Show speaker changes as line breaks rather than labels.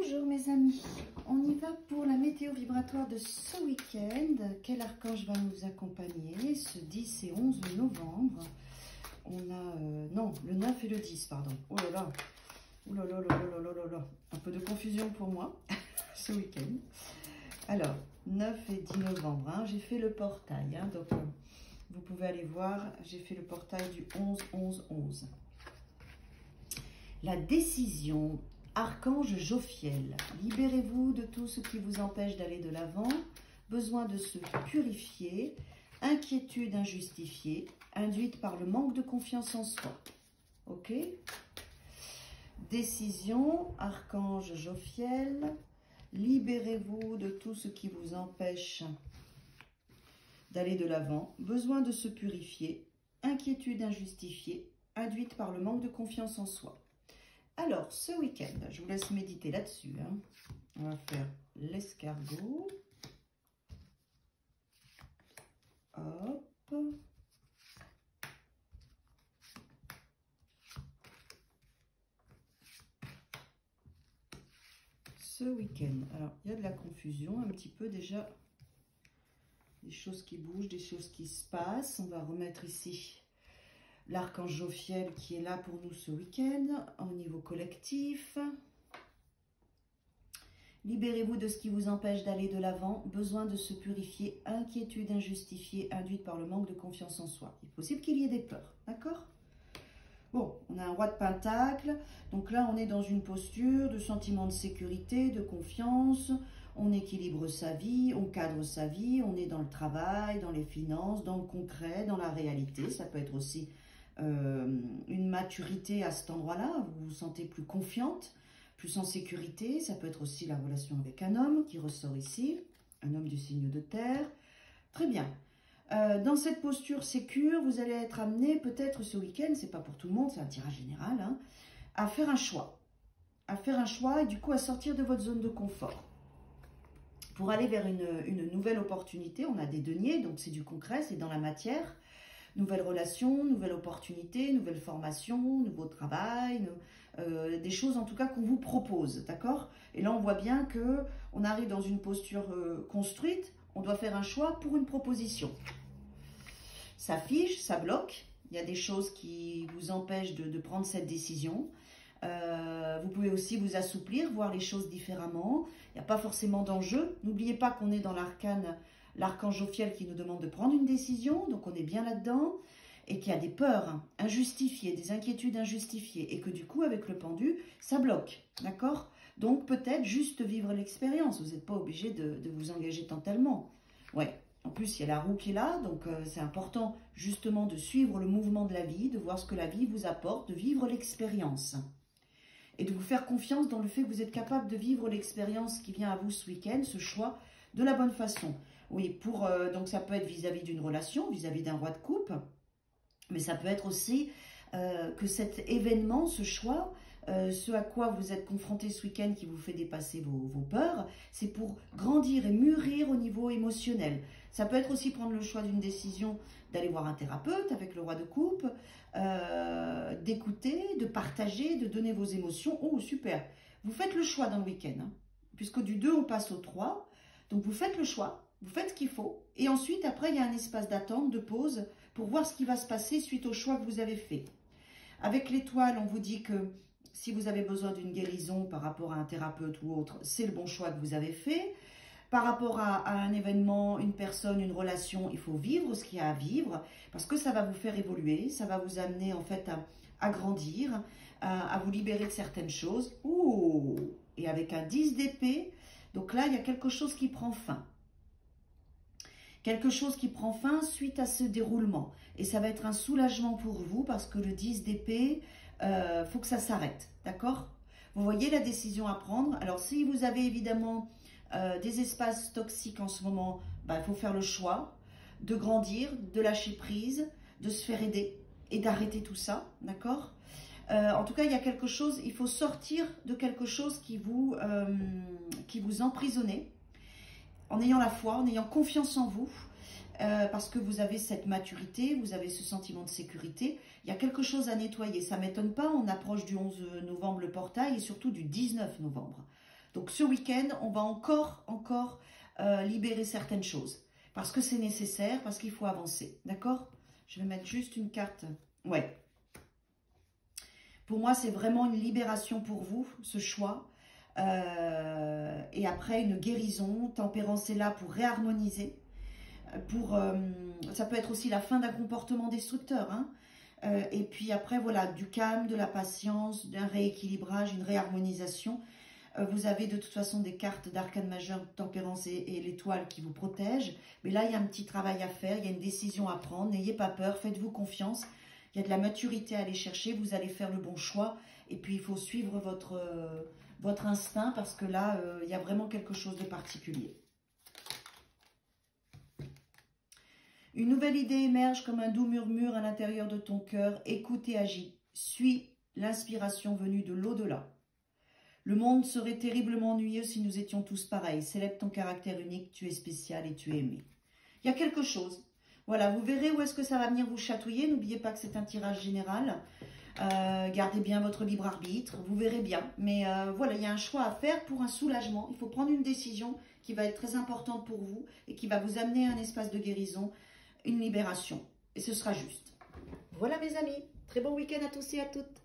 Bonjour mes amis, on y va pour la météo vibratoire de ce week-end. Quel archange va nous accompagner ce 10 et 11 novembre? On a, non, le 9 et le 10, pardon. Oh là là, oh là là là là là là là, un peu de confusion pour moi ce week-end. Alors, 9 et 10 novembre, hein, j'ai fait le portail, hein, donc vous pouvez aller voir, j'ai fait le portail du 11-11-11. La décision. Archange Jophiel, libérez-vous de tout ce qui vous empêche d'aller de l'avant, besoin de se purifier, inquiétude injustifiée, induite par le manque de confiance en soi. Ok? Décision, Archange Jophiel, libérez-vous de tout ce qui vous empêche d'aller de l'avant, besoin de se purifier, inquiétude injustifiée, induite par le manque de confiance en soi. Alors, ce week-end, je vous laisse méditer là-dessus. Hein. On va faire l'escargot. Hop. Ce week-end. Alors, il y a de la confusion un petit peu déjà. Des choses qui bougent, des choses qui se passent. On va remettre ici l'archange Jophiel qui est là pour nous ce week-end, au niveau collectif. Libérez-vous de ce qui vous empêche d'aller de l'avant, besoin de se purifier, inquiétude injustifiée, induite par le manque de confiance en soi. Il est possible qu'il y ait des peurs, d'accord? Bon, on a un roi de pentacle, donc là on est dans une posture de sentiment de sécurité, de confiance, on équilibre sa vie, on cadre sa vie, on est dans le travail, dans les finances, dans le concret, dans la réalité. Ça peut être aussi une maturité à cet endroit-là, vous vous sentez plus confiante, plus en sécurité. Ça peut être aussi la relation avec un homme qui ressort ici, un homme du signe de terre. Très bien. Dans cette posture sécure, vous allez être amené peut-être ce week-end, c'est pas pour tout le monde, c'est un tirage général, hein, à faire un choix. À faire un choix et du coup à sortir de votre zone de confort. Pour aller vers une nouvelle opportunité, on a des deniers, donc c'est du concret, c'est dans la matière. Nouvelle relation, nouvelle opportunité, nouvelle formation, nouveau travail, des choses en tout cas qu'on vous propose, d'accord? Et là, on voit bien qu'on arrive dans une posture construite, on doit faire un choix pour une proposition. Ça fige, ça bloque, il y a des choses qui vous empêchent de prendre cette décision. Vous pouvez aussi vous assouplir, voir les choses différemment. Il n'y a pas forcément d'enjeu. N'oubliez pas qu'on est dans l'arcane, l'archange Jophiel qui nous demande de prendre une décision. Donc on est bien là-dedans. Et qu'il y a des peurs injustifiées, des inquiétudes injustifiées. Et que du coup, avec le pendu, ça bloque. D'accord? Donc peut-être juste vivre l'expérience. Vous n'êtes pas obligé de vous engager totalement. Ouais. En plus, il y a la roue qui est là. Donc c'est important justement de suivre le mouvement de la vie, de voir ce que la vie vous apporte, de vivre l'expérience. Et de vous faire confiance dans le fait que vous êtes capable de vivre l'expérience qui vient à vous ce week-end, ce choix, de la bonne façon. Oui, donc ça peut être vis-à-vis d'une relation, vis-à-vis d'un roi de coupe, mais ça peut être aussi que cet événement, ce choix, ce à quoi vous êtes confronté ce week-end qui vous fait dépasser vos peurs, c'est pour grandir et mûrir au niveau émotionnel. Ça peut être aussi prendre le choix d'une décision d'aller voir un thérapeute avec le roi de coupe, d'écouter, de partager, de donner vos émotions. Oh, super! Vous faites le choix dans le week-end, hein, puisque du 2, on passe au 3. Donc, vous faites le choix, vous faites ce qu'il faut. Et ensuite, après, il y a un espace d'attente, de pause, pour voir ce qui va se passer suite au choix que vous avez fait. Avec l'étoile, on vous dit que si vous avez besoin d'une guérison par rapport à un thérapeute ou autre, c'est le bon choix que vous avez fait. Par rapport à un événement, une personne, une relation, il faut vivre ce qu'il y a à vivre parce que ça va vous faire évoluer, ça va vous amener en fait à grandir, à vous libérer de certaines choses. Ouh! Et avec un 10 d'épée, donc là, il y a quelque chose qui prend fin. Quelque chose qui prend fin suite à ce déroulement. Et ça va être un soulagement pour vous parce que le 10 d'épée, faut que ça s'arrête, d'accord? Vous voyez la décision à prendre. Alors, si vous avez évidemment des espaces toxiques en ce moment, bah, il faut faire le choix de grandir, de lâcher prise, de se faire aider et d'arrêter tout ça, d'accord? En tout cas, il y a quelque chose, il faut sortir de quelque chose qui vous emprisonnait, en ayant la foi, en ayant confiance en vous, parce que vous avez cette maturité, vous avez ce sentiment de sécurité. Il y a quelque chose à nettoyer, ça ne m'étonne pas, on approche du 11 novembre le portail et surtout du 19 novembre. Donc ce week-end, on va encore libérer certaines choses. Parce que c'est nécessaire, parce qu'il faut avancer. D'accord? Je vais mettre juste une carte. Ouais. Pour moi, c'est vraiment une libération pour vous, ce choix. Et après, une guérison. Tempérance est là pour réharmoniser. Ça peut être aussi la fin d'un comportement destructeur. Hein. Et puis après, voilà, du calme, de la patience, d'un rééquilibrage, une réharmonisation. Vous avez de toute façon des cartes d'arcane majeur, tempérance et l'étoile qui vous protègent. Mais là, il y a un petit travail à faire, il y a une décision à prendre. N'ayez pas peur, faites-vous confiance. Il y a de la maturité à aller chercher, vous allez faire le bon choix. Et puis, il faut suivre votre instinct parce que là, il y a vraiment quelque chose de particulier. Une nouvelle idée émerge comme un doux murmure à l'intérieur de ton cœur. Écoute et agis. Suis l'inspiration venue de l'au-delà. Le monde serait terriblement ennuyeux si nous étions tous pareils. Célèbre ton caractère unique, tu es spécial et tu es aimé. Il y a quelque chose. Voilà, vous verrez où est-ce que ça va venir vous chatouiller. N'oubliez pas que c'est un tirage général. Gardez bien votre libre arbitre, vous verrez bien. Mais voilà, il y a un choix à faire pour un soulagement. Il faut prendre une décision qui va être très importante pour vous et qui va vous amener à un espace de guérison, une libération. Et ce sera juste. Voilà mes amis, très bon week-end à tous et à toutes.